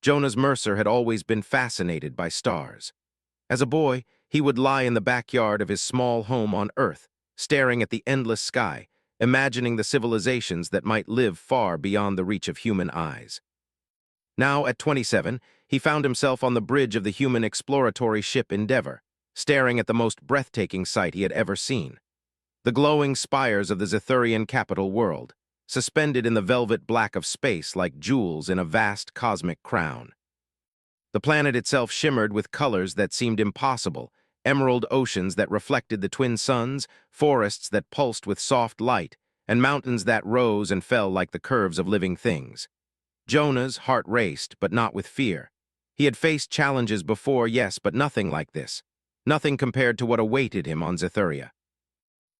Jonas Mercer had always been fascinated by stars. As a boy, he would lie in the backyard of his small home on Earth, staring at the endless sky, imagining the civilizations that might live far beyond the reach of human eyes. Now, at 27, he found himself on the bridge of the human exploratory ship Endeavour, staring at the most breathtaking sight he had ever seen. The glowing spires of the Zethurian capital world, suspended in the velvet black of space like jewels in a vast cosmic crown. The planet itself shimmered with colors that seemed impossible, emerald oceans that reflected the twin suns, forests that pulsed with soft light, and mountains that rose and fell like the curves of living things. Jonah's heart raced, but not with fear. He had faced challenges before, yes, but nothing like this. Nothing compared to what awaited him on Zethuria.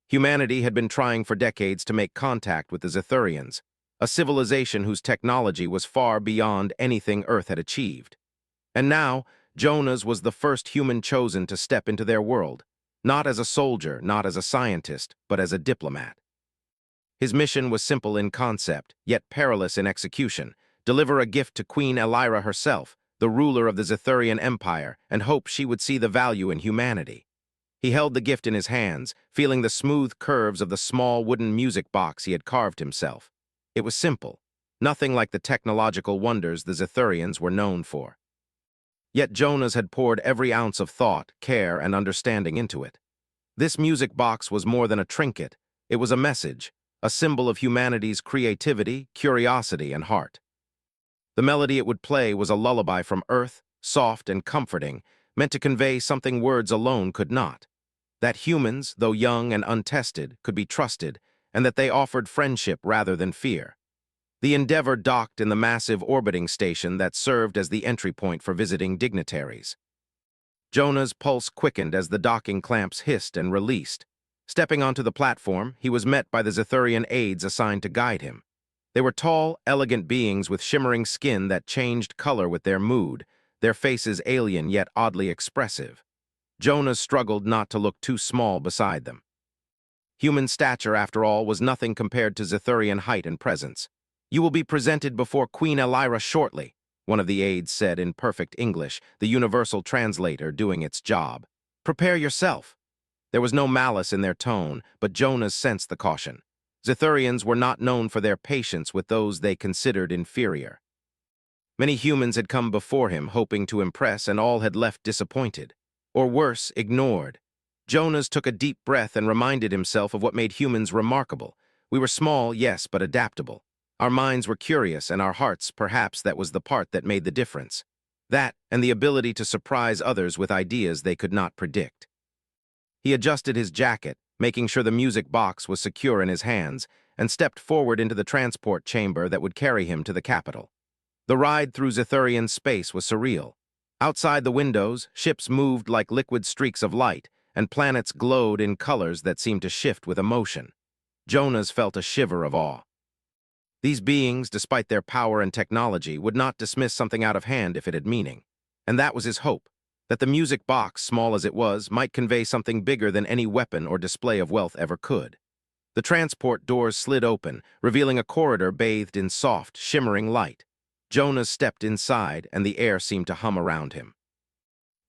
Humanity had been trying for decades to make contact with the Zethurians, a civilization whose technology was far beyond anything Earth had achieved. And now, Jonas was the first human chosen to step into their world, not as a soldier, not as a scientist, but as a diplomat. His mission was simple in concept, yet perilous in execution: deliver a gift to Queen Elira herself, the ruler of the Zethurian Empire, and hope she would see the value in humanity. He held the gift in his hands, feeling the smooth curves of the small wooden music box he had carved himself. It was simple, nothing like the technological wonders the Zethurians were known for. Yet Jonas had poured every ounce of thought, care, and understanding into it. This music box was more than a trinket. It was a message, a symbol of humanity's creativity, curiosity, and heart. The melody it would play was a lullaby from Earth, soft and comforting, meant to convey something words alone could not: that humans, though young and untested, could be trusted, and that they offered friendship rather than fear. The Endeavour docked in the massive orbiting station that served as the entry point for visiting dignitaries. Jonah's pulse quickened as the docking clamps hissed and released. Stepping onto the platform, he was met by the Zethurian aides assigned to guide him. They were tall, elegant beings with shimmering skin that changed color with their mood, their faces alien yet oddly expressive. Jonas struggled not to look too small beside them. Human stature, after all, was nothing compared to Zethurian height and presence. "You will be presented before Queen Elira shortly," one of the aides said in perfect English, the universal translator doing its job. "Prepare yourself." There was no malice in their tone, but Jonas sensed the caution. Zethurians were not known for their patience with those they considered inferior. Many humans had come before him, hoping to impress, and all had left disappointed. Or worse, ignored. Jonas took a deep breath and reminded himself of what made humans remarkable. We were small, yes, but adaptable. Our minds were curious, and our hearts, perhaps that was the part that made the difference. That, and the ability to surprise others with ideas they could not predict. He adjusted his jacket, making sure the music box was secure in his hands, and stepped forward into the transport chamber that would carry him to the capital. The ride through Zethurian space was surreal. Outside the windows, ships moved like liquid streaks of light, and planets glowed in colors that seemed to shift with emotion. Jonas felt a shiver of awe. These beings, despite their power and technology, would not dismiss something out of hand if it had meaning. And that was his hope, that the music box, small as it was, might convey something bigger than any weapon or display of wealth ever could. The transport doors slid open, revealing a corridor bathed in soft, shimmering light. Jonas stepped inside, and the air seemed to hum around him.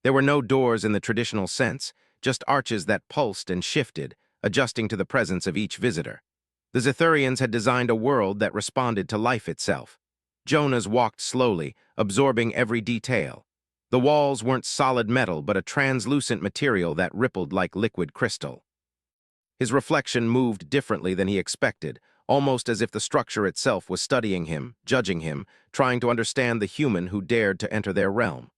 There were no doors in the traditional sense, just arches that pulsed and shifted, adjusting to the presence of each visitor. The Zethurians had designed a world that responded to life itself. Jonas walked slowly, absorbing every detail. The walls weren't solid metal, but a translucent material that rippled like liquid crystal. His reflection moved differently than he expected, almost as if the structure itself was studying him, judging him, trying to understand the human who dared to enter their realm.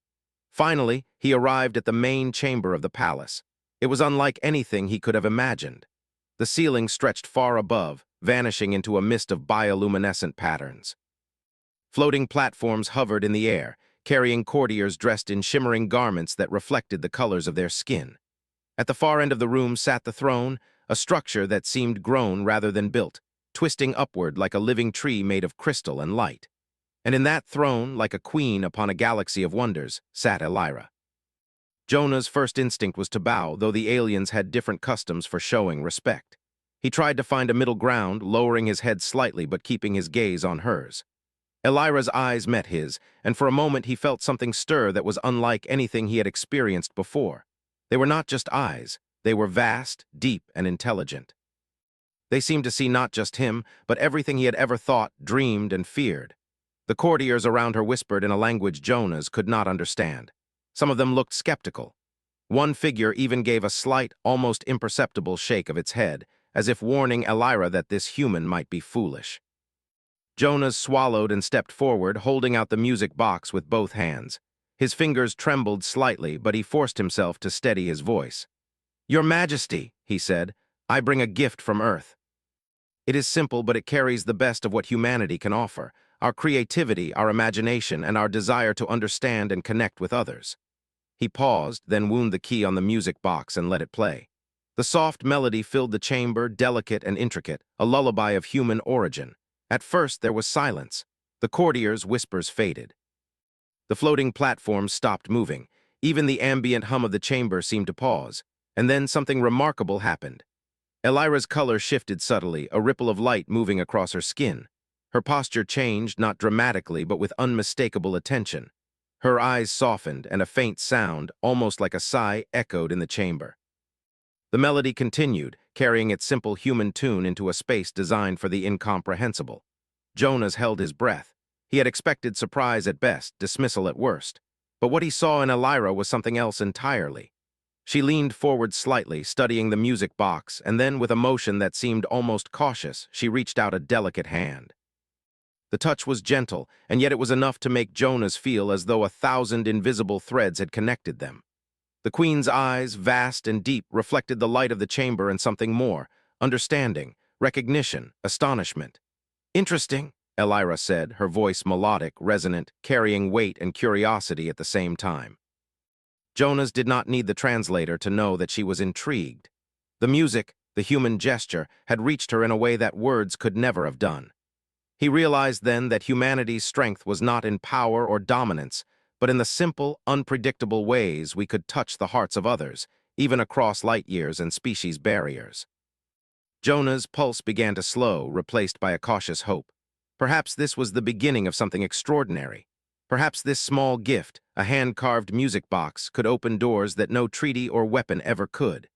Finally, he arrived at the main chamber of the palace. It was unlike anything he could have imagined. The ceiling stretched far above, vanishing into a mist of bioluminescent patterns. Floating platforms hovered in the air, carrying courtiers dressed in shimmering garments that reflected the colors of their skin. At the far end of the room sat the throne, a structure that seemed grown rather than built, twisting upward like a living tree made of crystal and light. And in that throne, like a queen upon a galaxy of wonders, sat Elira. Jonah's first instinct was to bow, though the aliens had different customs for showing respect. He tried to find a middle ground, lowering his head slightly but keeping his gaze on hers. Elira's eyes met his, and for a moment he felt something stir that was unlike anything he had experienced before. They were not just eyes. They were vast, deep, and intelligent. They seemed to see not just him, but everything he had ever thought, dreamed, and feared. The courtiers around her whispered in a language Jonas could not understand. Some of them looked skeptical. One figure even gave a slight, almost imperceptible shake of its head, as if warning Elira that this human might be foolish. Jonas swallowed and stepped forward, holding out the music box with both hands. His fingers trembled slightly, but he forced himself to steady his voice. "Your Majesty," he said, "I bring a gift from Earth. It is simple, but it carries the best of what humanity can offer, our creativity, our imagination, and our desire to understand and connect with others." He paused, then wound the key on the music box and let it play. The soft melody filled the chamber, delicate and intricate, a lullaby of human origin. At first there was silence. The courtiers' whispers faded. The floating platform stopped moving. Even the ambient hum of the chamber seemed to pause. And then something remarkable happened. Elira's color shifted subtly, a ripple of light moving across her skin. Her posture changed, not dramatically, but with unmistakable attention. Her eyes softened, and a faint sound, almost like a sigh, echoed in the chamber. The melody continued, carrying its simple human tune into a space designed for the incomprehensible. Jonas held his breath. He had expected surprise at best, dismissal at worst. But what he saw in Elira was something else entirely. She leaned forward slightly, studying the music box, and then, with a motion that seemed almost cautious, she reached out a delicate hand. The touch was gentle, and yet it was enough to make Jonas feel as though 1,000 invisible threads had connected them. The queen's eyes, vast and deep, reflected the light of the chamber and something more: understanding, recognition, astonishment. "Interesting," Elira said, her voice melodic, resonant, carrying weight and curiosity at the same time. Jonas did not need the translator to know that she was intrigued. The music, the human gesture, had reached her in a way that words could never have done. He realized then that humanity's strength was not in power or dominance, but in the simple, unpredictable ways we could touch the hearts of others, even across light years and species barriers. Jonah's pulse began to slow, replaced by a cautious hope. Perhaps this was the beginning of something extraordinary. Perhaps this small gift, a hand-carved music box, could open doors that no treaty or weapon ever could.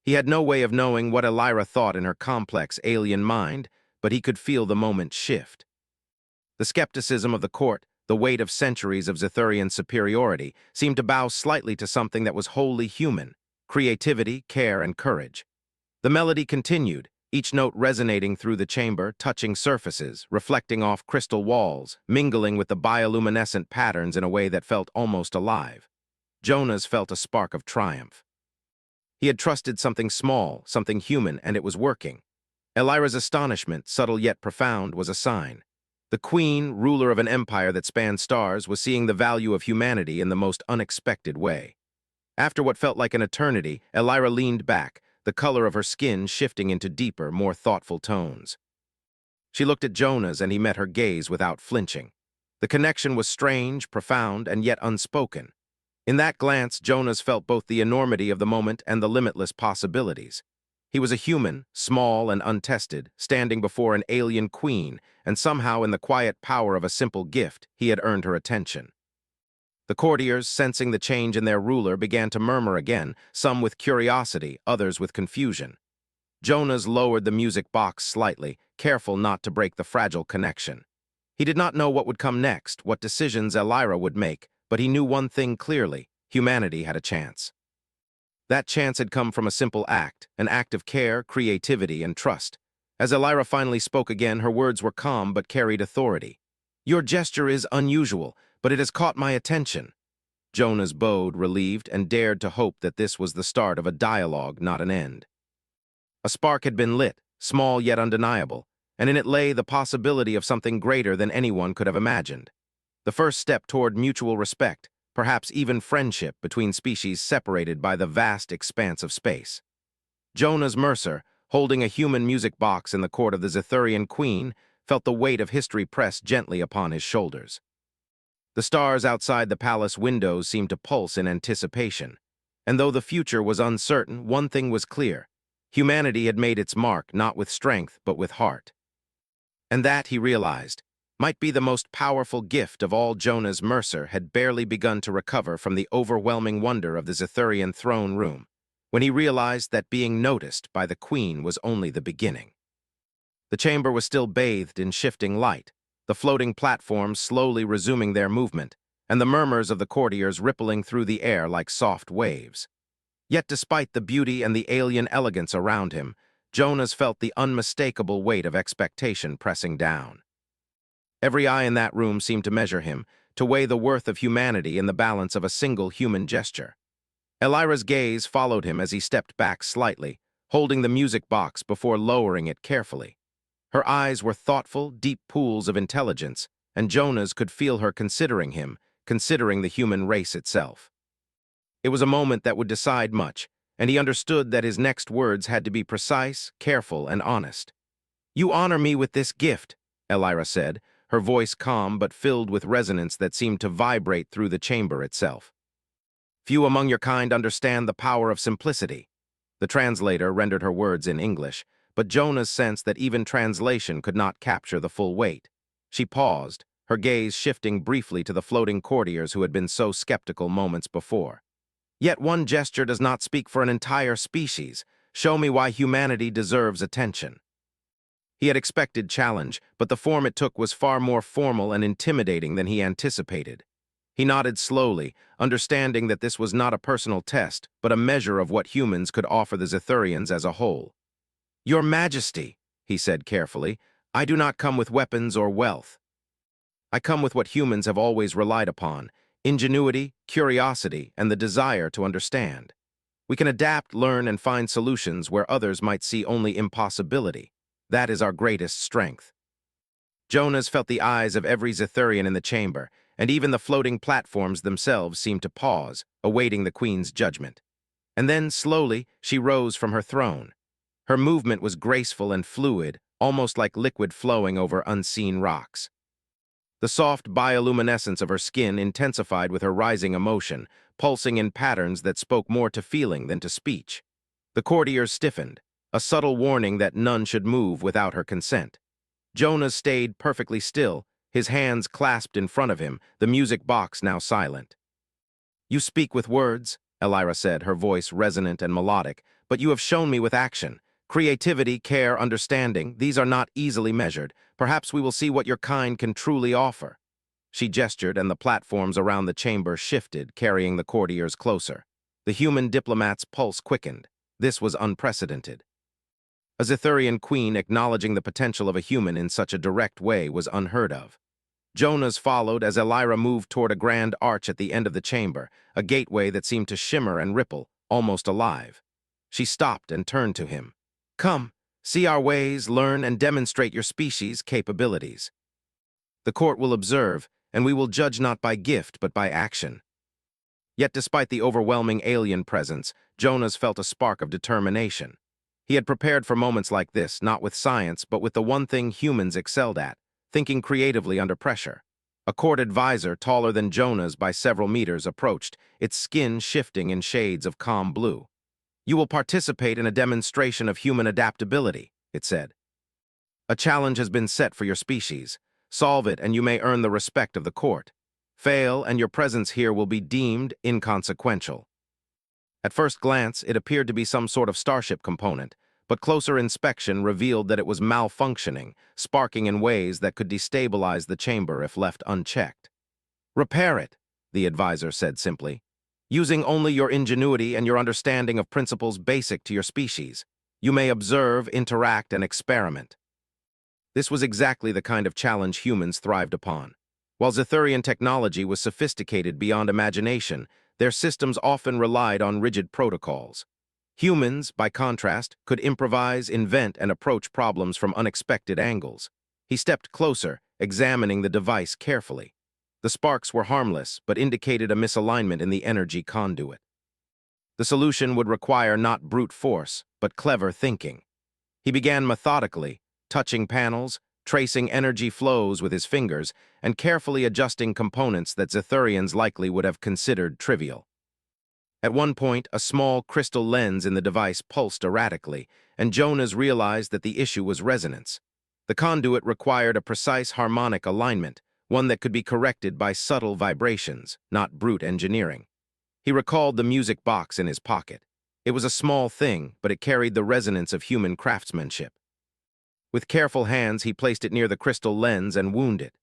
He had no way of knowing what Elira thought in her complex, alien mind, but he could feel the moment shift. The skepticism of the court, the weight of centuries of Zethurian superiority, seemed to bow slightly to something that was wholly human: creativity, care, and courage. The melody continued, each note resonating through the chamber, touching surfaces, reflecting off crystal walls, mingling with the bioluminescent patterns in a way that felt almost alive. Jonas felt a spark of triumph. He had trusted something small, something human, and it was working. Elira's astonishment, subtle yet profound, was a sign. The queen, ruler of an empire that spanned stars, was seeing the value of humanity in the most unexpected way. After what felt like an eternity, Elira leaned back, the color of her skin shifting into deeper, more thoughtful tones. She looked at Jonas, and he met her gaze without flinching. The connection was strange, profound, and yet unspoken. In that glance, Jonas felt both the enormity of the moment and the limitless possibilities. He was a human, small and untested, standing before an alien queen, and somehow in the quiet power of a simple gift, he had earned her attention. The courtiers, sensing the change in their ruler, began to murmur again, some with curiosity, others with confusion. Jonas lowered the music box slightly, careful not to break the fragile connection. He did not know what would come next, what decisions Elira would make, but he knew one thing clearly: humanity had a chance. That chance had come from a simple act, an act of care, creativity, and trust. As Elira finally spoke again, her words were calm but carried authority. "Your gesture is unusual, but it has caught my attention." Jonas bowed, relieved, and dared to hope that this was the start of a dialogue, not an end. A spark had been lit, small yet undeniable, and in it lay the possibility of something greater than anyone could have imagined. The first step toward mutual respect, perhaps even friendship between species separated by the vast expanse of space. Jonas Mercer, holding a human music box in the court of the Zethurian queen, felt the weight of history press gently upon his shoulders. The stars outside the palace windows seemed to pulse in anticipation. And though the future was uncertain, one thing was clear: humanity had made its mark not with strength, but with heart. And that, he realized, might be the most powerful gift of all. Jonah's Mercer had barely begun to recover from the overwhelming wonder of the Zethurian throne room, when he realized that being noticed by the queen was only the beginning. The chamber was still bathed in shifting light, the floating platforms slowly resuming their movement, and the murmurs of the courtiers rippling through the air like soft waves. Yet despite the beauty and the alien elegance around him, Jonas felt the unmistakable weight of expectation pressing down. Every eye in that room seemed to measure him, to weigh the worth of humanity in the balance of a single human gesture. Elira's gaze followed him as he stepped back slightly, holding the music box before lowering it carefully. Her eyes were thoughtful, deep pools of intelligence, and Jonas could feel her considering him, considering the human race itself. It was a moment that would decide much, and he understood that his next words had to be precise, careful, and honest. "You honor me with this gift," Elira said, her voice calm but filled with resonance that seemed to vibrate through the chamber itself. "Few among your kind understand the power of simplicity." The translator rendered her words in English, but Jonas sensed that even translation could not capture the full weight. She paused, her gaze shifting briefly to the floating courtiers who had been so skeptical moments before. "Yet one gesture does not speak for an entire species. Show me why humanity deserves attention." He had expected challenge, but the form it took was far more formal and intimidating than he anticipated. He nodded slowly, understanding that this was not a personal test, but a measure of what humans could offer the Zethurians as a whole. "Your Majesty," he said carefully, "I do not come with weapons or wealth. I come with what humans have always relied upon: ingenuity, curiosity, and the desire to understand. We can adapt, learn, and find solutions where others might see only impossibility. That is our greatest strength." Jonas felt the eyes of every Zethurian in the chamber, and even the floating platforms themselves seemed to pause, awaiting the queen's judgment. And then, slowly, she rose from her throne. Her movement was graceful and fluid, almost like liquid flowing over unseen rocks. The soft bioluminescence of her skin intensified with her rising emotion, pulsing in patterns that spoke more to feeling than to speech. The courtiers stiffened, a subtle warning that none should move without her consent. Jonas stayed perfectly still, his hands clasped in front of him, the music box now silent. "You speak with words," Elira said, her voice resonant and melodic, "but you have shown me with action. Creativity, care, understanding, these are not easily measured. Perhaps we will see what your kind can truly offer." She gestured, and the platforms around the chamber shifted, carrying the courtiers closer. The human diplomat's pulse quickened. This was unprecedented. A Zethurian queen acknowledging the potential of a human in such a direct way was unheard of. Jonas followed as Elira moved toward a grand arch at the end of the chamber, a gateway that seemed to shimmer and ripple, almost alive. She stopped and turned to him. "Come, see our ways, learn, and demonstrate your species' capabilities. The court will observe, and we will judge not by gift but by action." Yet despite the overwhelming alien presence, Jonas felt a spark of determination. He had prepared for moments like this, not with science, but with the one thing humans excelled at: thinking creatively under pressure. A court advisor, taller than Jonas by several meters, approached, its skin shifting in shades of calm blue. "You will participate in a demonstration of human adaptability," it said. "A challenge has been set for your species. Solve it, and you may earn the respect of the court. Fail, and your presence here will be deemed inconsequential." At first glance, it appeared to be some sort of starship component, but closer inspection revealed that it was malfunctioning, sparking in ways that could destabilize the chamber if left unchecked. "Repair it," the advisor said simply. "Using only your ingenuity and your understanding of principles basic to your species, you may observe, interact, and experiment." This was exactly the kind of challenge humans thrived upon. While Zethurian technology was sophisticated beyond imagination, their systems often relied on rigid protocols. Humans, by contrast, could improvise, invent, and approach problems from unexpected angles. He stepped closer, examining the device carefully. The sparks were harmless, but indicated a misalignment in the energy conduit. The solution would require not brute force, but clever thinking. He began methodically, touching panels, tracing energy flows with his fingers, and carefully adjusting components that Zethurians likely would have considered trivial. At one point, a small crystal lens in the device pulsed erratically, and Jonas realized that the issue was resonance. The conduit required a precise harmonic alignment, one that could be corrected by subtle vibrations, not brute engineering. He recalled the music box in his pocket. It was a small thing, but it carried the resonance of human craftsmanship. With careful hands, he placed it near the crystal lens and wound it.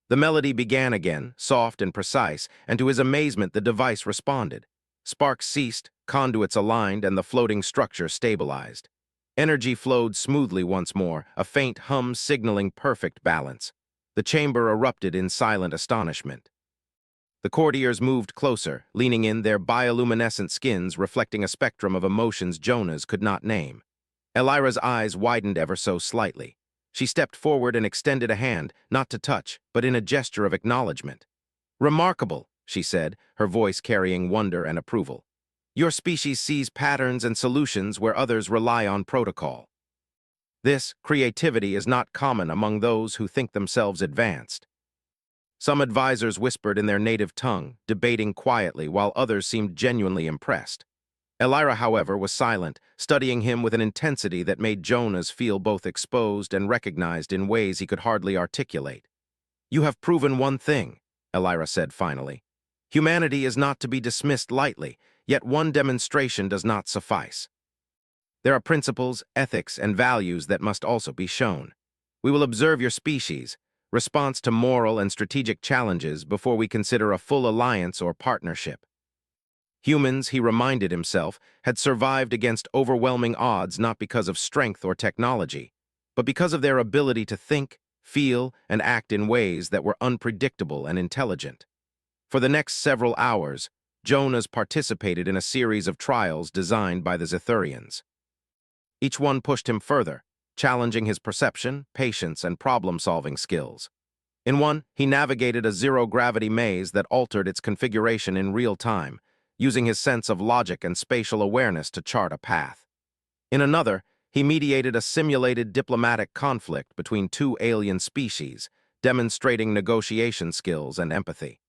The melody began again, soft and precise, and to his amazement, the device responded. Sparks ceased, conduits aligned, and the floating structure stabilized. Energy flowed smoothly once more, a faint hum signaling perfect balance. The chamber erupted in silent astonishment. The courtiers moved closer, leaning in, their bioluminescent skins reflecting a spectrum of emotions Jonas could not name. Elira's eyes widened ever so slightly. She stepped forward and extended a hand, not to touch, but in a gesture of acknowledgement. "Remarkable," she said, her voice carrying wonder and approval. "Your species sees patterns and solutions where others rely on protocol. This creativity is not common among those who think themselves advanced." Some advisors whispered in their native tongue, debating quietly, while others seemed genuinely impressed. Elira, however, was silent, studying him with an intensity that made Jonas feel both exposed and recognized in ways he could hardly articulate. "You have proven one thing," Elira said finally. "Humanity is not to be dismissed lightly, yet one demonstration does not suffice. There are principles, ethics, and values that must also be shown. We will observe your species' response to moral and strategic challenges before we consider a full alliance or partnership." Humans, he reminded himself, had survived against overwhelming odds not because of strength or technology, but because of their ability to think, feel, and act in ways that were unpredictable and intelligent. For the next several hours, Jonas participated in a series of trials designed by the Zethurians. Each one pushed him further, challenging his perception, patience, and problem-solving skills. In one, he navigated a zero-gravity maze that altered its configuration in real time, using his sense of logic and spatial awareness to chart a path. In another, he mediated a simulated diplomatic conflict between two alien species, demonstrating negotiation skills and empathy.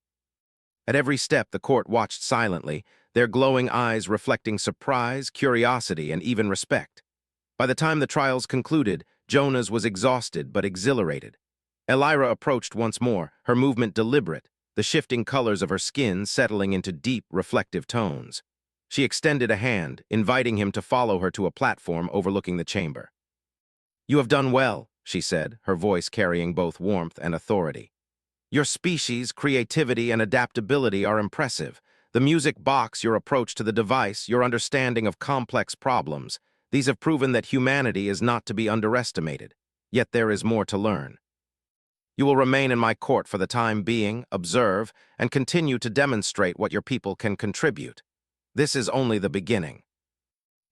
At every step, the court watched silently, their glowing eyes reflecting surprise, curiosity, and even respect. By the time the trials concluded, Jonas was exhausted but exhilarated. Elira approached once more, her movement deliberate, the shifting colors of her skin settling into deep, reflective tones. She extended a hand, inviting him to follow her to a platform overlooking the chamber. "You have done well," she said, her voice carrying both warmth and authority. "Your species, creativity, and adaptability are impressive. The music box, your approach to the device, your understanding of complex problems, these have proven that humanity is not to be underestimated. Yet there is more to learn. You will remain in my court for the time being, observe, and continue to demonstrate what your people can contribute. This is only the beginning."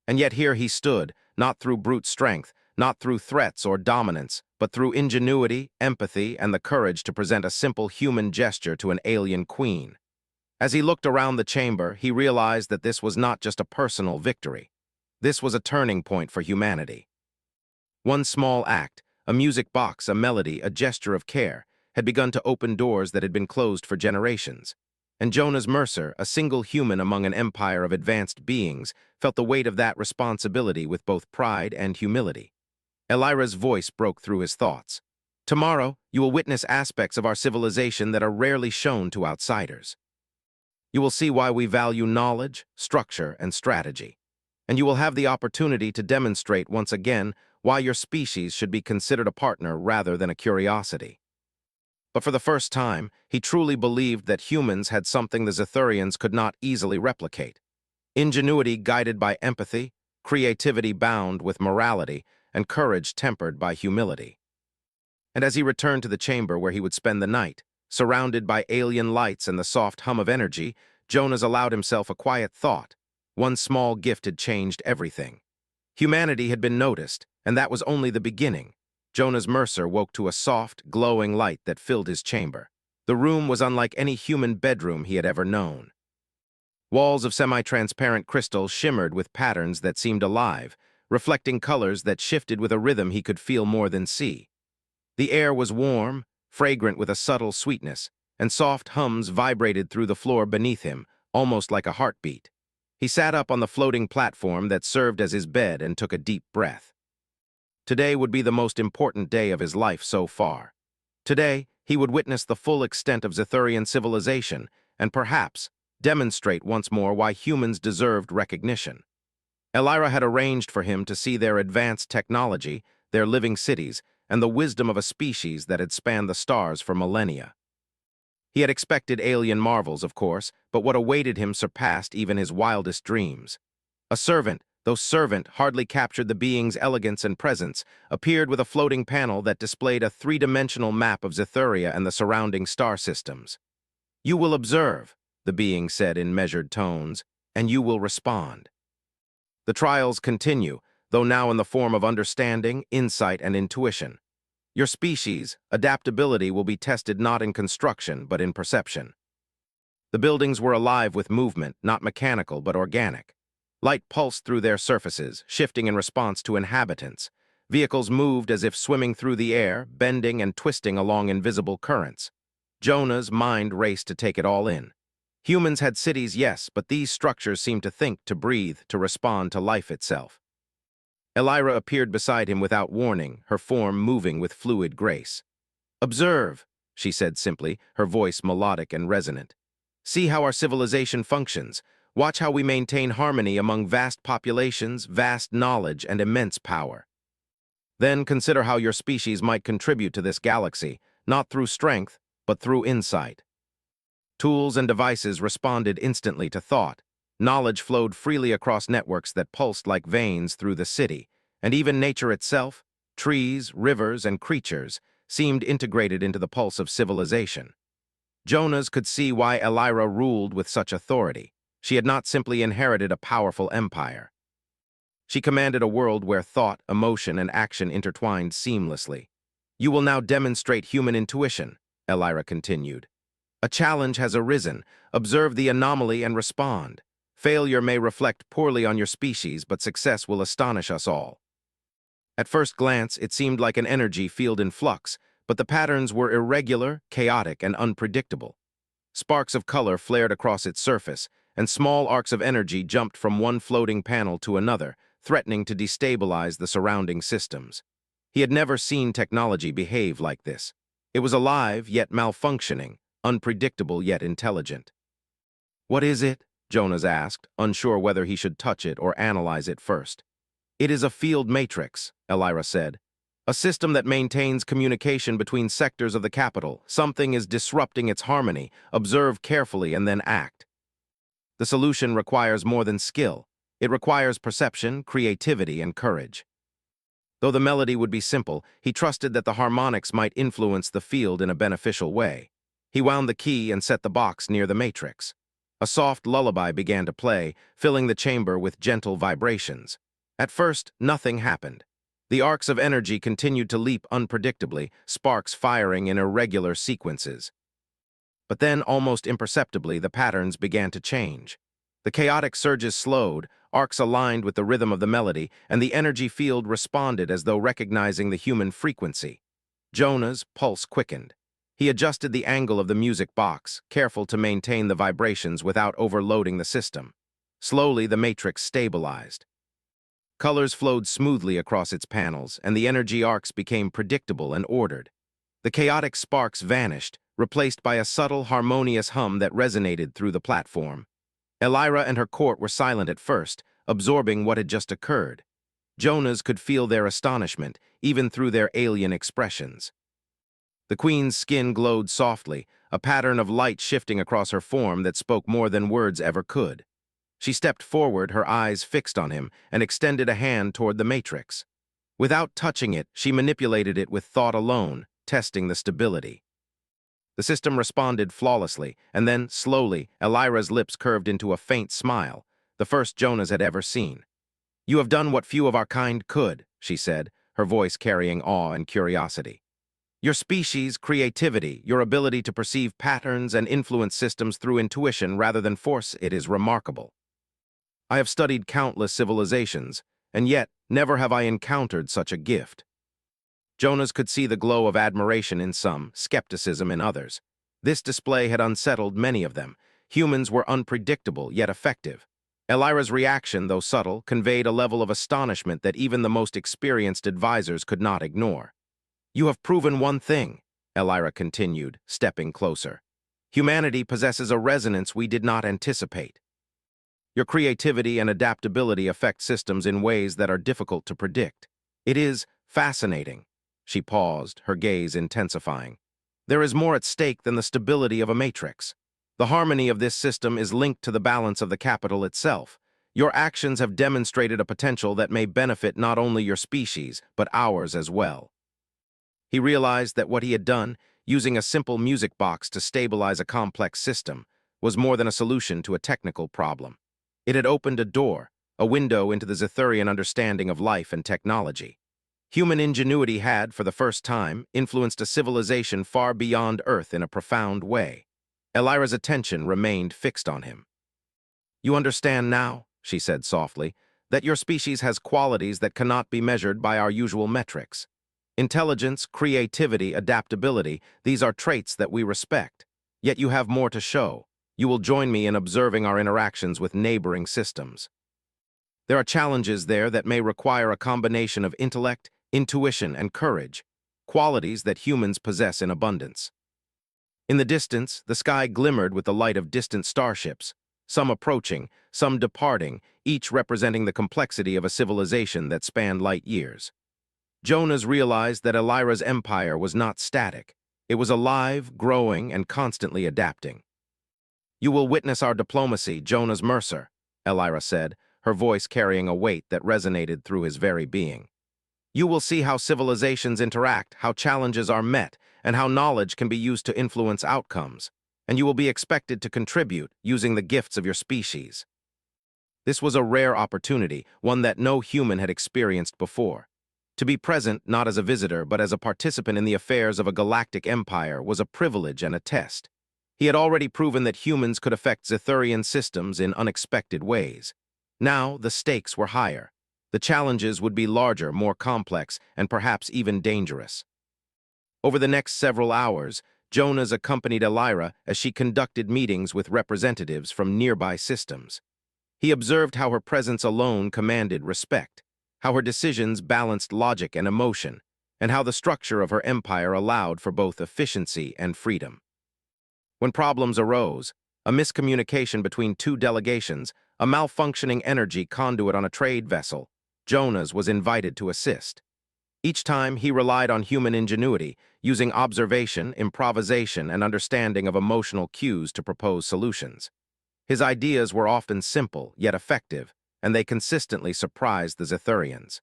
And yet here he stood, not through brute strength, not through threats or dominance, but through ingenuity, empathy, and the courage to present a simple human gesture to an alien queen. As he looked around the chamber, he realized that this was not just a personal victory. This was a turning point for humanity. One small act, a music box, a melody, a gesture of care, had begun to open doors that had been closed for generations. And Jonas Mercer, a single human among an empire of advanced beings, felt the weight of that responsibility with both pride and humility. Elira's voice broke through his thoughts. "Tomorrow, you will witness aspects of our civilization that are rarely shown to outsiders. You will see why we value knowledge, structure, and strategy. And you will have the opportunity to demonstrate once again why your species should be considered a partner rather than a curiosity." But for the first time, he truly believed that humans had something the Zethurians could not easily replicate: ingenuity guided by empathy, creativity bound with morality, and courage tempered by humility. And as he returned to the chamber where he would spend the night, surrounded by alien lights and the soft hum of energy, Jonas allowed himself a quiet thought. One small gift had changed everything. Humanity had been noticed, and that was only the beginning. Jonas Mercer woke to a soft, glowing light that filled his chamber. The room was unlike any human bedroom he had ever known. Walls of semi-transparent crystal shimmered with patterns that seemed alive, reflecting colors that shifted with a rhythm he could feel more than see. The air was warm, fragrant with a subtle sweetness, and soft hums vibrated through the floor beneath him, almost like a heartbeat. He sat up on the floating platform that served as his bed and took a deep breath. Today would be the most important day of his life so far. Today, he would witness the full extent of Zethurian civilization and perhaps demonstrate once more why humans deserved recognition. Elira had arranged for him to see their advanced technology, their living cities, and the wisdom of a species that had spanned the stars for millennia. He had expected alien marvels, of course, but what awaited him surpassed even his wildest dreams. A servant, though servant hardly captured the being's elegance and presence, appeared with a floating panel that displayed a three-dimensional map of Zethuria and the surrounding star systems. "You will observe," the being said in measured tones, "and you will respond." The trials continue, though now in the form of understanding, insight, and intuition. Your species' adaptability will be tested not in construction, but in perception. The buildings were alive with movement, not mechanical, but organic. Light pulsed through their surfaces, shifting in response to inhabitants. Vehicles moved as if swimming through the air, bending and twisting along invisible currents. Jonah's mind raced to take it all in. Humans had cities, yes, but these structures seemed to think, to breathe, to respond to life itself. Elira appeared beside him without warning, her form moving with fluid grace. "Observe," she said simply, her voice melodic and resonant. "See how our civilization functions. Watch how we maintain harmony among vast populations, vast knowledge, and immense power. Then consider how your species might contribute to this galaxy, not through strength, but through insight." Tools and devices responded instantly to thought. Knowledge flowed freely across networks that pulsed like veins through the city, and even nature itself, trees, rivers, and creatures, seemed integrated into the pulse of civilization. Jonas could see why Elira ruled with such authority. She had not simply inherited a powerful empire. She commanded a world where thought, emotion, and action intertwined seamlessly. "You will now demonstrate human intuition," Elira continued. "A challenge has arisen. Observe the anomaly and respond. Failure may reflect poorly on your species, but success will astonish us all." At first glance, it seemed like an energy field in flux, but the patterns were irregular, chaotic, and unpredictable. Sparks of color flared across its surface, and small arcs of energy jumped from one floating panel to another, threatening to destabilize the surrounding systems. He had never seen technology behave like this. It was alive, yet malfunctioning, unpredictable, yet intelligent. "What is it?" Jonas asked, unsure whether he should touch it or analyze it first. "It is a field matrix," Elira said. "A system that maintains communication between sectors of the capital. Something is disrupting its harmony. Observe carefully and then act." The solution requires more than skill. It requires perception, creativity, and courage. Though the melody would be simple, he trusted that the harmonics might influence the field in a beneficial way. He wound the key and set the box near the matrix. A soft lullaby began to play, filling the chamber with gentle vibrations. At first, nothing happened. The arcs of energy continued to leap unpredictably, sparks firing in irregular sequences. But then, almost imperceptibly, the patterns began to change. The chaotic surges slowed, arcs aligned with the rhythm of the melody, and the energy field responded as though recognizing the human frequency. Jonah's pulse quickened. He adjusted the angle of the music box, careful to maintain the vibrations without overloading the system. Slowly, the matrix stabilized. Colors flowed smoothly across its panels, and the energy arcs became predictable and ordered. The chaotic sparks vanished, replaced by a subtle, harmonious hum that resonated through the platform. Elira and her court were silent at first, absorbing what had just occurred. Jonas could feel their astonishment, even through their alien expressions. The queen's skin glowed softly, a pattern of light shifting across her form that spoke more than words ever could. She stepped forward, her eyes fixed on him, and extended a hand toward the matrix. Without touching it, she manipulated it with thought alone, testing the stability. The system responded flawlessly, and then, slowly, Elira's lips curved into a faint smile, the first Jonas had ever seen. "You have done what few of our kind could," she said, her voice carrying awe and curiosity. "Your species' creativity, your ability to perceive patterns and influence systems through intuition rather than force, it is remarkable. I have studied countless civilizations, and yet never have I encountered such a gift." Jonas could see the glow of admiration in some, skepticism in others. This display had unsettled many of them. Humans were unpredictable, yet effective. Elira's reaction, though subtle, conveyed a level of astonishment that even the most experienced advisors could not ignore. "You have proven one thing," Elira continued, stepping closer. "Humanity possesses a resonance we did not anticipate. Your creativity and adaptability affect systems in ways that are difficult to predict. It is fascinating." She paused, her gaze intensifying. "There is more at stake than the stability of a matrix. The harmony of this system is linked to the balance of the capital itself. Your actions have demonstrated a potential that may benefit not only your species, but ours as well." He realized that what he had done, using a simple music box to stabilize a complex system, was more than a solution to a technical problem. It had opened a door, a window into the Zethurian understanding of life and technology. Human ingenuity had, for the first time, influenced a civilization far beyond Earth in a profound way. Elira's attention remained fixed on him. "You understand now," she said softly, "that your species has qualities that cannot be measured by our usual metrics. Intelligence, creativity, adaptability, these are traits that we respect. Yet you have more to show. You will join me in observing our interactions with neighboring systems. There are challenges there that may require a combination of intellect, intuition, and courage, qualities that humans possess in abundance." In the distance, the sky glimmered with the light of distant starships, some approaching, some departing, each representing the complexity of a civilization that spanned light years. Jonas realized that Elira's empire was not static. It was alive, growing, and constantly adapting. "You will witness our diplomacy, Jonas Mercer," Elira said, her voice carrying a weight that resonated through his very being. "You will see how civilizations interact, how challenges are met, and how knowledge can be used to influence outcomes. And you will be expected to contribute using the gifts of your species." This was a rare opportunity, one that no human had experienced before. To be present not as a visitor but as a participant in the affairs of a galactic empire was a privilege and a test. He had already proven that humans could affect Zethurian systems in unexpected ways. Now the stakes were higher. The challenges would be larger, more complex, and perhaps even dangerous. Over the next several hours, Jonas accompanied Elira as she conducted meetings with representatives from nearby systems. He observed how her presence alone commanded respect, how her decisions balanced logic and emotion, and how the structure of her empire allowed for both efficiency and freedom. When problems arose, a miscommunication between two delegations, a malfunctioning energy conduit on a trade vessel, Jonas was invited to assist. Each time he relied on human ingenuity, using observation, improvisation, and understanding of emotional cues to propose solutions. His ideas were often simple, yet effective, and they consistently surprised the Zethurians.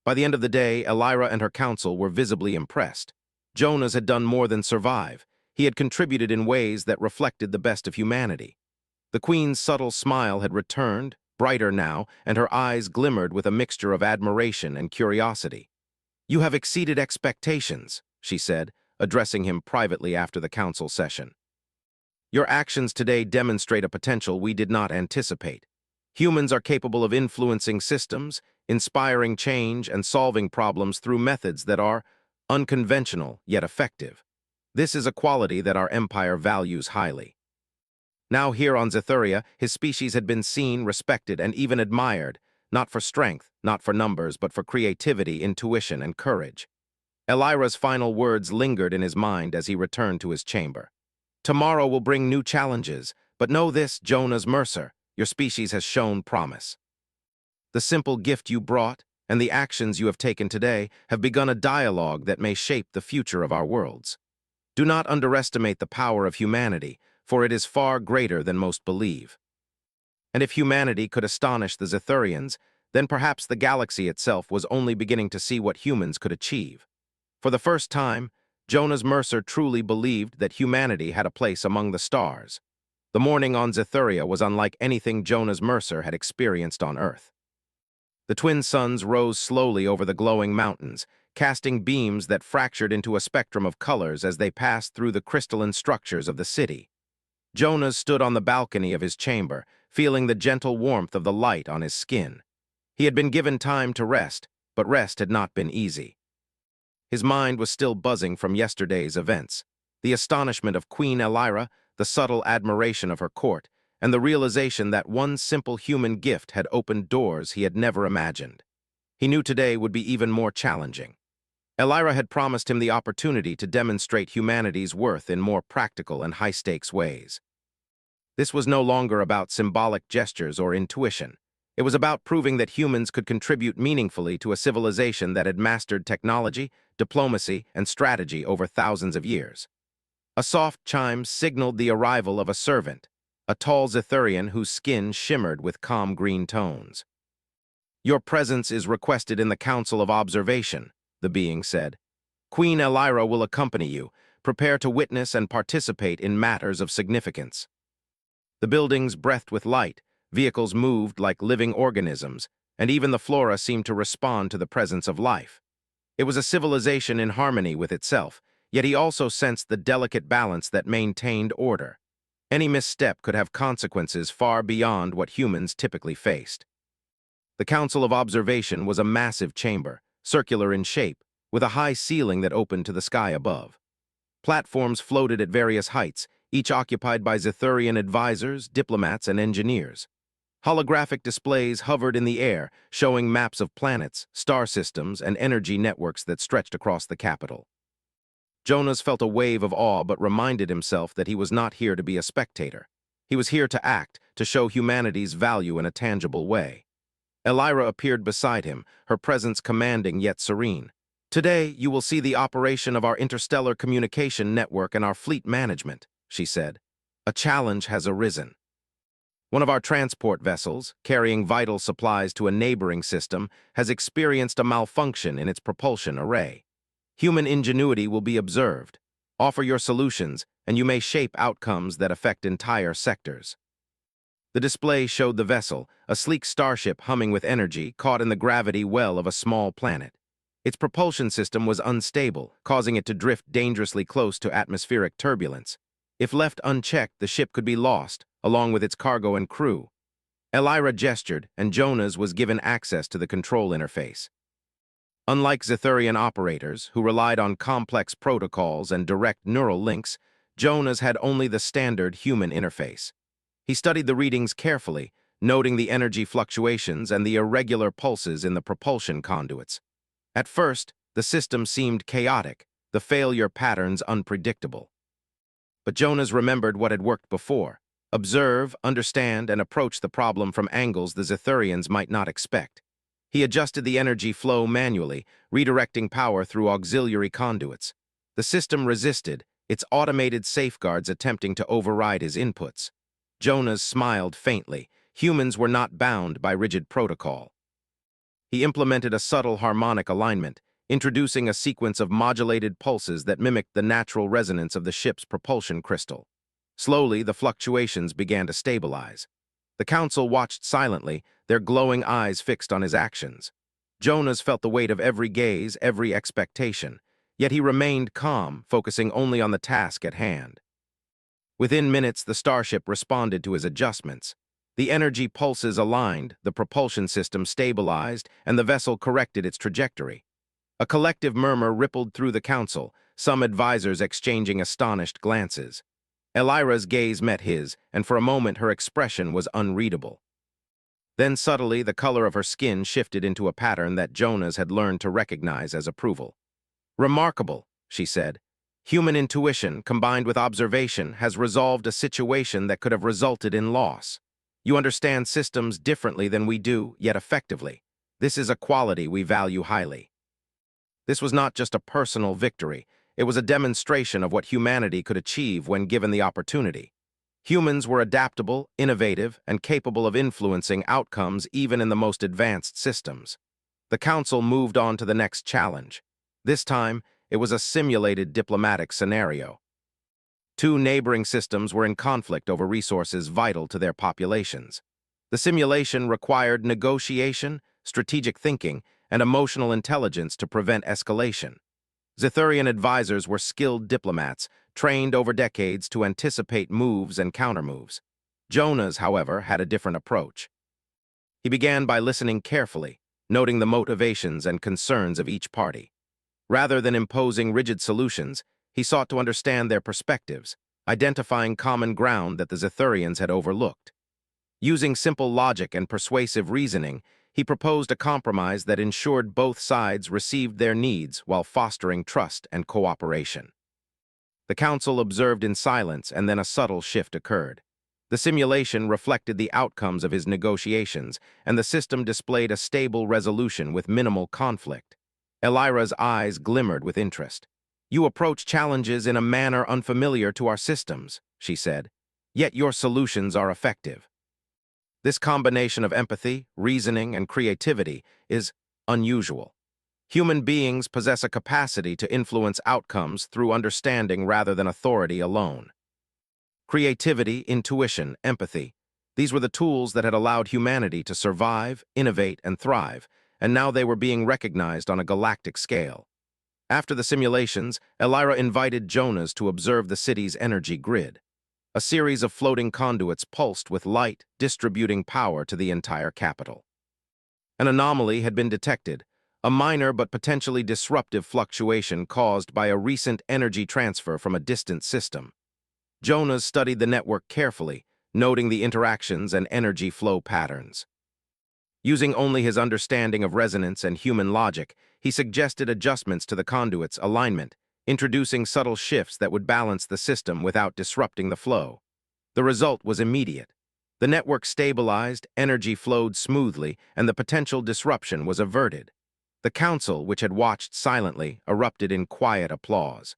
By the end of the day, Elira and her council were visibly impressed. Jonas had done more than survive. He had contributed in ways that reflected the best of humanity. The Queen's subtle smile had returned, brighter now, and her eyes glimmered with a mixture of admiration and curiosity. "You have exceeded expectations," she said, addressing him privately after the council session. "Your actions today demonstrate a potential we did not anticipate. Humans are capable of influencing systems, inspiring change, and solving problems through methods that are unconventional yet effective. This is a quality that our empire values highly." Now here on Zethuria, his species had been seen, respected, and even admired, not for strength, not for numbers, but for creativity, intuition, and courage. Elira's final words lingered in his mind as he returned to his chamber. "Tomorrow will bring new challenges, but know this, Jonas Mercer, your species has shown promise. The simple gift you brought and the actions you have taken today have begun a dialogue that may shape the future of our worlds. Do not underestimate the power of humanity, for it is far greater than most believe. And if humanity could astonish the Zethurians, then perhaps the galaxy itself was only beginning to see what humans could achieve." For the first time, Jonas Mercer truly believed that humanity had a place among the stars. The morning on Zethuria was unlike anything Jonas Mercer had experienced on Earth. The twin suns rose slowly over the glowing mountains, casting beams that fractured into a spectrum of colors as they passed through the crystalline structures of the city. Jonas stood on the balcony of his chamber, feeling the gentle warmth of the light on his skin. He had been given time to rest, but rest had not been easy. His mind was still buzzing from yesterday's events. The astonishment of Queen Elira, the subtle admiration of her court, and the realization that one simple human gift had opened doors he had never imagined. He knew today would be even more challenging. Elira had promised him the opportunity to demonstrate humanity's worth in more practical and high-stakes ways. This was no longer about symbolic gestures or intuition. It was about proving that humans could contribute meaningfully to a civilization that had mastered technology, diplomacy, and strategy over thousands of years. A soft chime signaled the arrival of a servant, a tall Zithurian whose skin shimmered with calm green tones. "Your presence is requested in the Council of Observation," the being said. "Queen Elira will accompany you. Prepare to witness and participate in matters of significance." The buildings breathed with light, vehicles moved like living organisms, and even the flora seemed to respond to the presence of life. It was a civilization in harmony with itself, yet he also sensed the delicate balance that maintained order. Any misstep could have consequences far beyond what humans typically faced. The Council of Observation was a massive chamber, circular in shape, with a high ceiling that opened to the sky above. Platforms floated at various heights, each occupied by Zithurian advisors, diplomats, and engineers. Holographic displays hovered in the air, showing maps of planets, star systems, and energy networks that stretched across the capital. Jonas felt a wave of awe but reminded himself that he was not here to be a spectator. He was here to act, to show humanity's value in a tangible way. Elira appeared beside him, her presence commanding yet serene. "Today, you will see the operation of our interstellar communication network and our fleet management," she said. "A challenge has arisen. One of our transport vessels, carrying vital supplies to a neighboring system, has experienced a malfunction in its propulsion array. Human ingenuity will be observed. Offer your solutions, and you may shape outcomes that affect entire sectors." The display showed the vessel, a sleek starship humming with energy, caught in the gravity well of a small planet. Its propulsion system was unstable, causing it to drift dangerously close to atmospheric turbulence. If left unchecked, the ship could be lost, along with its cargo and crew. Elira gestured, and Jonas was given access to the control interface. Unlike Zithurian operators, who relied on complex protocols and direct neural links, Jonas had only the standard human interface. He studied the readings carefully, noting the energy fluctuations and the irregular pulses in the propulsion conduits. At first, the system seemed chaotic, the failure patterns unpredictable. But Jonas remembered what had worked before: observe, understand, and approach the problem from angles the Zithurians might not expect. He adjusted the energy flow manually, redirecting power through auxiliary conduits. The system resisted, its automated safeguards attempting to override his inputs. Jonas smiled faintly. Humans were not bound by rigid protocol. He implemented a subtle harmonic alignment, introducing a sequence of modulated pulses that mimicked the natural resonance of the ship's propulsion crystal. Slowly, the fluctuations began to stabilize. The council watched silently, their glowing eyes fixed on his actions. Jonas felt the weight of every gaze, every expectation, yet he remained calm, focusing only on the task at hand. Within minutes, the starship responded to his adjustments. The energy pulses aligned, the propulsion system stabilized, and the vessel corrected its trajectory. A collective murmur rippled through the council, some advisors exchanging astonished glances. Elira's gaze met his, and for a moment her expression was unreadable. Then subtly, the color of her skin shifted into a pattern that Jonas had learned to recognize as approval. "Remarkable," she said. "Human intuition, combined with observation, has resolved a situation that could have resulted in loss. You understand systems differently than we do, yet effectively. This is a quality we value highly." This was not just a personal victory. It was a demonstration of what humanity could achieve when given the opportunity. Humans were adaptable, innovative, and capable of influencing outcomes even in the most advanced systems. The council moved on to the next challenge. This time, it was a simulated diplomatic scenario. Two neighboring systems were in conflict over resources vital to their populations. The simulation required negotiation, strategic thinking, and emotional intelligence to prevent escalation. Zithurian advisors were skilled diplomats, trained over decades to anticipate moves and countermoves. Jonas, however, had a different approach. He began by listening carefully, noting the motivations and concerns of each party. Rather than imposing rigid solutions, he sought to understand their perspectives. identifying common ground that the Zethurians had overlooked. Using simple logic and persuasive reasoning, he proposed a compromise that ensured both sides received their needs while fostering trust and cooperation. The council observed in silence, and then a subtle shift occurred. The simulation reflected the outcomes of his negotiations, and the system displayed a stable resolution with minimal conflict. Elira's eyes glimmered with interest. "You approach challenges in a manner unfamiliar to our systems," she said. "Yet your solutions are effective." This combination of empathy, reasoning, and creativity is unusual. Human beings possess a capacity to influence outcomes through understanding rather than authority alone. Creativity, intuition, empathy. These were the tools that had allowed humanity to survive, innovate, and thrive, and now they were being recognized on a galactic scale. After the simulations, Elira invited Jonas to observe the city's energy grid. A series of floating conduits pulsed with light, distributing power to the entire capital. An anomaly had been detected, a minor but potentially disruptive fluctuation caused by a recent energy transfer from a distant system. Jonas studied the network carefully, noting the interactions and energy flow patterns. Using only his understanding of resonance and human logic, he suggested adjustments to the conduit's alignment, introducing subtle shifts that would balance the system without disrupting the flow. The result was immediate. The network stabilized, energy flowed smoothly, and the potential disruption was averted. The council, which had watched silently, erupted in quiet applause.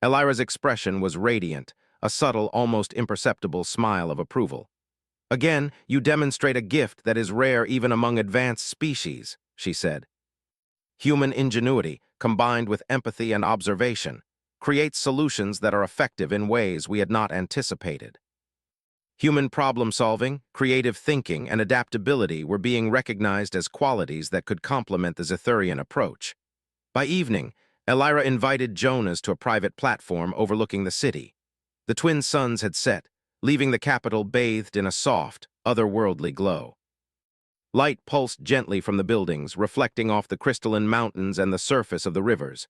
Elira's expression was radiant, a subtle, almost imperceptible smile of approval. "Again, you demonstrate a gift that is rare even among advanced species," she said. "Human ingenuity, combined with empathy and observation, creates solutions that are effective in ways we had not anticipated." Human problem-solving, creative thinking, and adaptability were being recognized as qualities that could complement the Zethurian approach. By evening, Elira invited Jonas to a private platform overlooking the city. The twin suns had set, leaving the capital bathed in a soft, otherworldly glow. Light pulsed gently from the buildings, reflecting off the crystalline mountains and the surface of the rivers.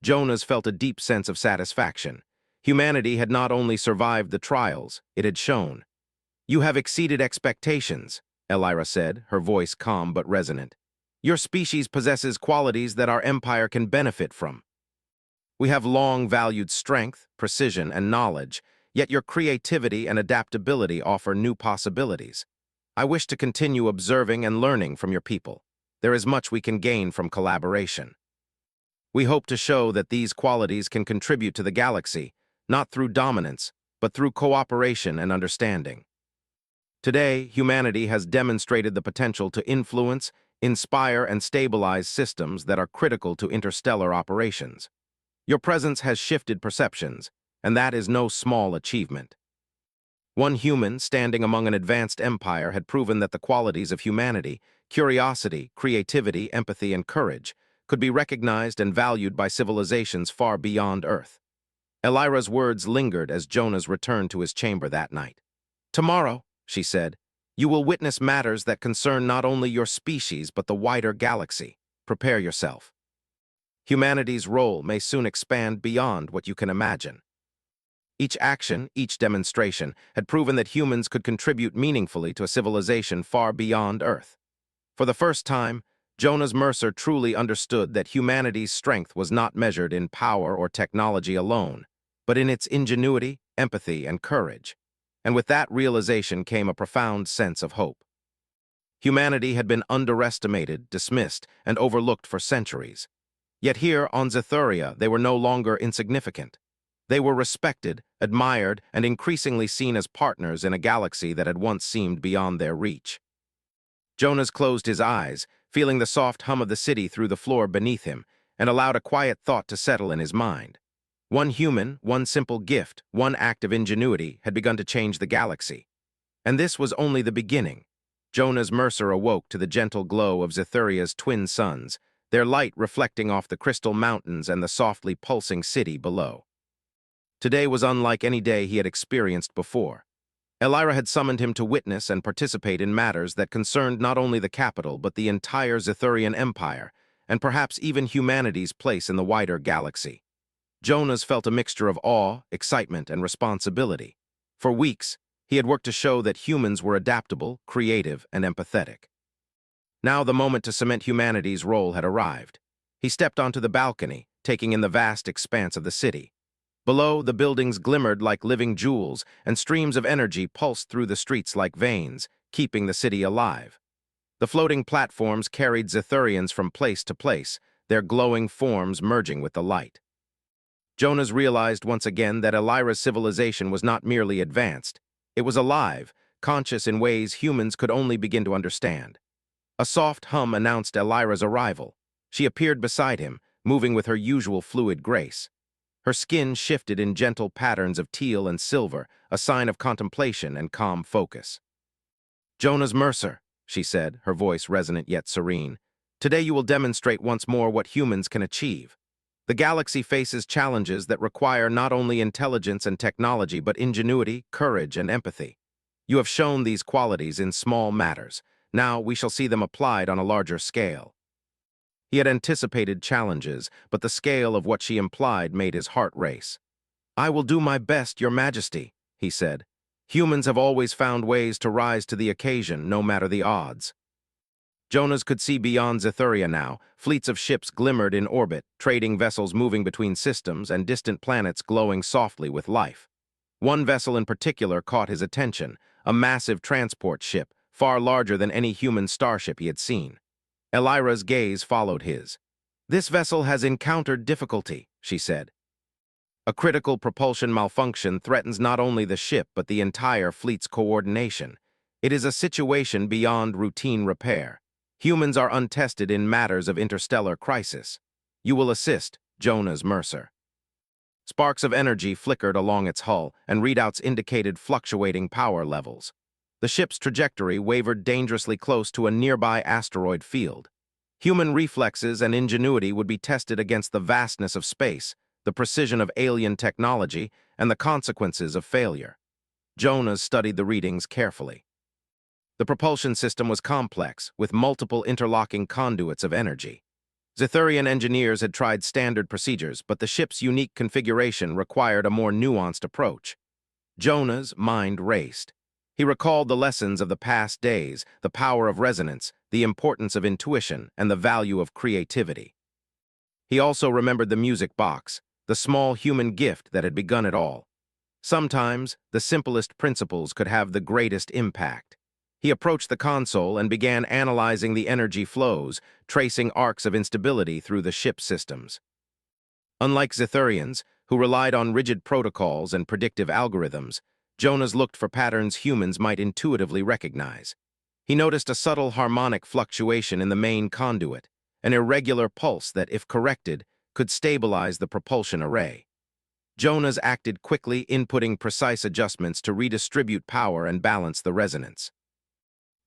Jonas felt a deep sense of satisfaction. Humanity had not only survived the trials, it had shown. "You have exceeded expectations," Elira said, her voice calm but resonant. "Your species possesses qualities that our empire can benefit from. We have long valued strength, precision, and knowledge, yet your creativity and adaptability offer new possibilities. I wish to continue observing and learning from your people. There is much we can gain from collaboration. We hope to show that these qualities can contribute to the galaxy, not through dominance, but through cooperation and understanding." Today, humanity has demonstrated the potential to influence, inspire, and stabilize systems that are critical to interstellar operations. Your presence has shifted perceptions, and that is no small achievement. One human standing among an advanced empire had proven that the qualities of humanity, curiosity, creativity, empathy, and courage, could be recognized and valued by civilizations far beyond Earth. Elira's words lingered as Jonas returned to his chamber that night. "Tomorrow," she said, "you will witness matters that concern not only your species but the wider galaxy. Prepare yourself. Humanity's role may soon expand beyond what you can imagine." Each action, each demonstration, had proven that humans could contribute meaningfully to a civilization far beyond Earth. For the first time, Jonas Mercer truly understood that humanity's strength was not measured in power or technology alone, but in its ingenuity, empathy, and courage. And with that realization came a profound sense of hope. Humanity had been underestimated, dismissed, and overlooked for centuries. Yet here on Zethuria, they were no longer insignificant. They were respected, admired, and increasingly seen as partners in a galaxy that had once seemed beyond their reach. Jonas closed his eyes, feeling the soft hum of the city through the floor beneath him, and allowed a quiet thought to settle in his mind. One human, one simple gift, one act of ingenuity had begun to change the galaxy. And this was only the beginning. Jonas Mercer awoke to the gentle glow of Zethuria's twin suns, their light reflecting off the crystal mountains and the softly pulsing city below. Today was unlike any day he had experienced before. Elira had summoned him to witness and participate in matters that concerned not only the capital but the entire Zethurian empire, and perhaps even humanity's place in the wider galaxy. Jonas felt a mixture of awe, excitement, and responsibility. For weeks, he had worked to show that humans were adaptable, creative, and empathetic. Now the moment to cement humanity's role had arrived. He stepped onto the balcony, taking in the vast expanse of the city. Below, the buildings glimmered like living jewels, and streams of energy pulsed through the streets like veins, keeping the city alive. The floating platforms carried Zithurians from place to place, their glowing forms merging with the light. Jonas realized once again that Elira's civilization was not merely advanced. It was alive, conscious in ways humans could only begin to understand. A soft hum announced Elira's arrival. She appeared beside him, moving with her usual fluid grace. Her skin shifted in gentle patterns of teal and silver, a sign of contemplation and calm focus. "Jonas Mercer," she said, her voice resonant yet serene, "today you will demonstrate once more what humans can achieve. The galaxy faces challenges that require not only intelligence and technology but ingenuity, courage, and empathy. You have shown these qualities in small matters. Now we shall see them applied on a larger scale." He had anticipated challenges, but the scale of what she implied made his heart race. "I will do my best, Your Majesty," he said. "Humans have always found ways to rise to the occasion, no matter the odds." Jonas could see beyond Zithuria now. Fleets of ships glimmered in orbit, trading vessels moving between systems and distant planets glowing softly with life. One vessel in particular caught his attention, a massive transport ship, far larger than any human starship he had seen. Elira's gaze followed his. "This vessel has encountered difficulty," she said. "A critical propulsion malfunction threatens not only the ship but the entire fleet's coordination. It is a situation beyond routine repair. Humans are untested in matters of interstellar crisis. You will assist, Jonas Mercer." Sparks of energy flickered along its hull, and readouts indicated fluctuating power levels. The ship's trajectory wavered dangerously close to a nearby asteroid field. Human reflexes and ingenuity would be tested against the vastness of space, the precision of alien technology, and the consequences of failure. Jonas studied the readings carefully. The propulsion system was complex, with multiple interlocking conduits of energy. Zithurian engineers had tried standard procedures, but the ship's unique configuration required a more nuanced approach. Jonah's mind raced. He recalled the lessons of the past days, the power of resonance, the importance of intuition, and the value of creativity. He also remembered the music box, the small human gift that had begun it all. Sometimes, the simplest principles could have the greatest impact. He approached the console and began analyzing the energy flows, tracing arcs of instability through the ship's systems. Unlike Zithurians, who relied on rigid protocols and predictive algorithms, Jonas looked for patterns humans might intuitively recognize. He noticed a subtle harmonic fluctuation in the main conduit, an irregular pulse that, if corrected, could stabilize the propulsion array. Jonas acted quickly, inputting precise adjustments to redistribute power and balance the resonance.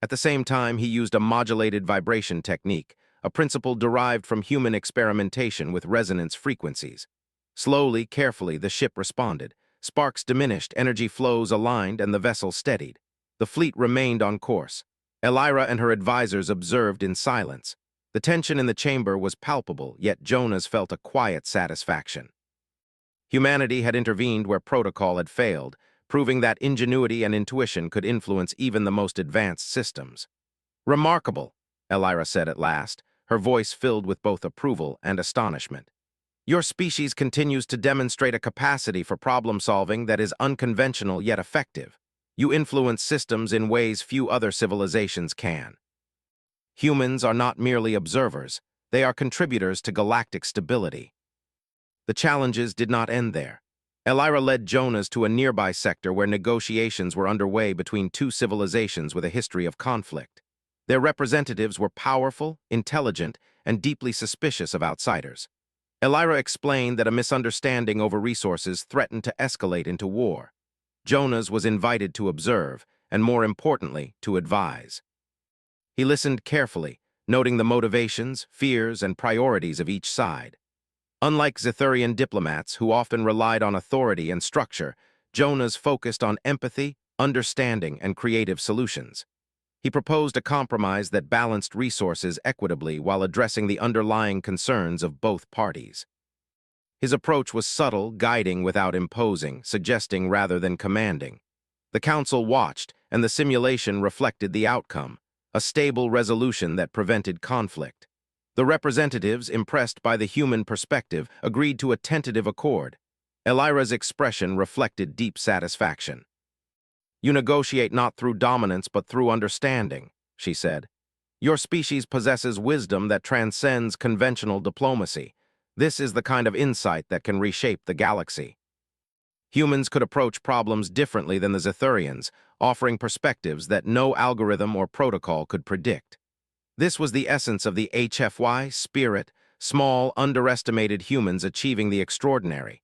At the same time, he used a modulated vibration technique, a principle derived from human experimentation with resonance frequencies. Slowly, carefully, the ship responded. Sparks diminished, energy flows aligned, and the vessel steadied. The fleet remained on course. Elira and her advisors observed in silence. The tension in the chamber was palpable, yet Jonas felt a quiet satisfaction. Humanity had intervened where protocol had failed, proving that ingenuity and intuition could influence even the most advanced systems. "Remarkable," Elira said at last, her voice filled with both approval and astonishment. "Your species continues to demonstrate a capacity for problem-solving that is unconventional yet effective. You influence systems in ways few other civilizations can. Humans are not merely observers, they are contributors to galactic stability." The challenges did not end there. Elira led Jonas to a nearby sector where negotiations were underway between two civilizations with a history of conflict. Their representatives were powerful, intelligent, and deeply suspicious of outsiders. Elira explained that a misunderstanding over resources threatened to escalate into war. Jonas was invited to observe, and more importantly, to advise. He listened carefully, noting the motivations, fears, and priorities of each side. Unlike Zithurian diplomats, who often relied on authority and structure, Jonas focused on empathy, understanding, and creative solutions. He proposed a compromise that balanced resources equitably while addressing the underlying concerns of both parties. His approach was subtle, guiding without imposing, suggesting rather than commanding. The council watched, and the simulation reflected the outcome, a stable resolution that prevented conflict. The representatives, impressed by the human perspective, agreed to a tentative accord. Elira's expression reflected deep satisfaction. "You negotiate not through dominance but through understanding," she said. "Your species possesses wisdom that transcends conventional diplomacy. This is the kind of insight that can reshape the galaxy." Humans could approach problems differently than the Zethurians, offering perspectives that no algorithm or protocol could predict. This was the essence of the HFY spirit, small, underestimated humans achieving the extraordinary.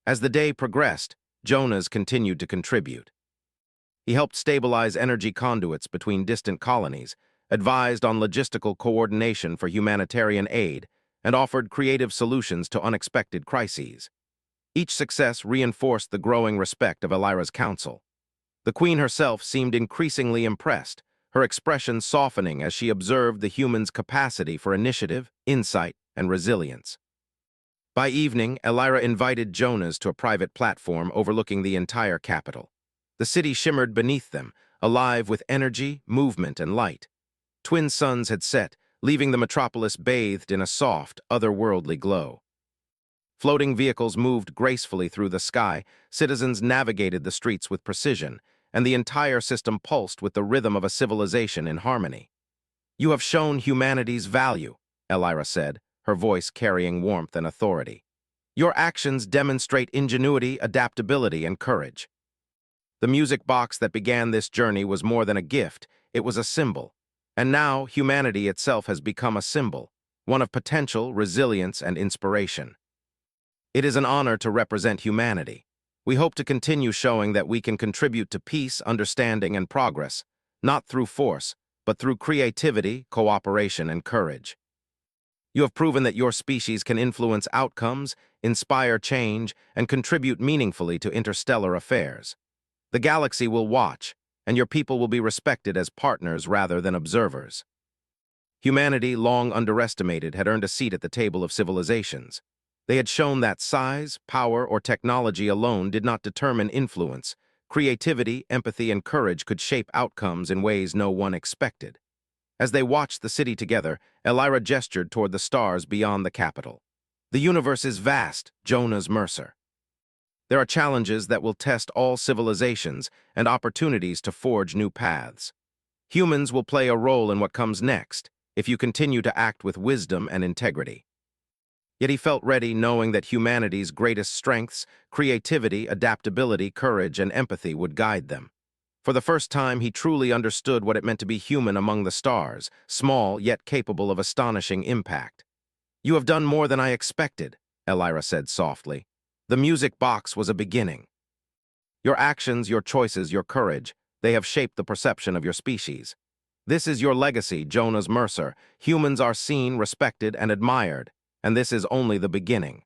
As the day progressed, Jonas continued to contribute. He helped stabilize energy conduits between distant colonies, advised on logistical coordination for humanitarian aid, and offered creative solutions to unexpected crises. Each success reinforced the growing respect of Elira's council. The Queen herself seemed increasingly impressed, her expression softening as she observed the humans' capacity for initiative, insight, and resilience. By evening, Elira invited Jonas to a private platform overlooking the entire capital. The city shimmered beneath them, alive with energy, movement, and light. Twin suns had set, leaving the metropolis bathed in a soft, otherworldly glow. Floating vehicles moved gracefully through the sky, citizens navigated the streets with precision, and the entire system pulsed with the rhythm of a civilization in harmony. "You have shown humanity's value," Elira said, her voice carrying warmth and authority. "Your actions demonstrate ingenuity, adaptability, and courage." The music box that began this journey was more than a gift, it was a symbol. And now humanity itself has become a symbol, one of potential, resilience, and inspiration. It is an honor to represent humanity. We hope to continue showing that we can contribute to peace, understanding, and progress, not through force, but through creativity, cooperation, and courage. You have proven that your species can influence outcomes, inspire change, and contribute meaningfully to interstellar affairs. The galaxy will watch, and your people will be respected as partners rather than observers. Humanity, long underestimated, had earned a seat at the table of civilizations. They had shown that size, power, or technology alone did not determine influence. Creativity, empathy, and courage could shape outcomes in ways no one expected. As they watched the city together, Elira gestured toward the stars beyond the capital. "The universe is vast, Jonas Mercer. There are challenges that will test all civilizations and opportunities to forge new paths. Humans will play a role in what comes next if you continue to act with wisdom and integrity." Yet he felt ready, knowing that humanity's greatest strengths, creativity, adaptability, courage, and empathy would guide them. For the first time, he truly understood what it meant to be human among the stars, small yet capable of astonishing impact. "You have done more than I expected," Elira said softly. "The music box was a beginning. Your actions, your choices, your courage, they have shaped the perception of your species. This is your legacy, Jonas Mercer. Humans are seen, respected, and admired, and this is only the beginning."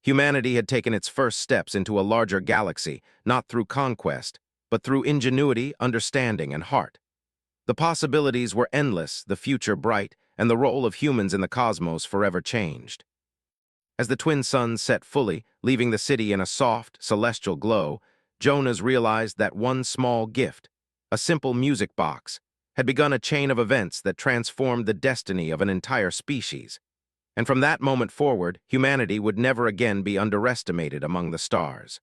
Humanity had taken its first steps into a larger galaxy, not through conquest, but through ingenuity, understanding, and heart. The possibilities were endless, the future bright, and the role of humans in the cosmos forever changed. As the twin suns set fully, leaving the city in a soft, celestial glow, Jonas realized that one small gift, a simple music box, had begun a chain of events that transformed the destiny of an entire species. And from that moment forward, humanity would never again be underestimated among the stars.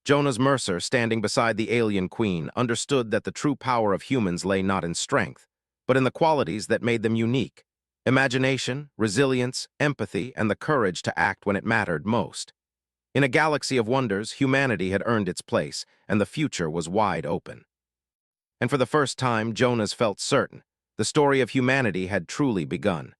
Jonas Mercer, standing beside the alien queen, understood that the true power of humans lay not in strength, but in the qualities that made them unique: imagination, resilience, empathy, and the courage to act when it mattered most. In a galaxy of wonders, humanity had earned its place, and the future was wide open. And for the first time, Jonas felt certain the story of humanity had truly begun.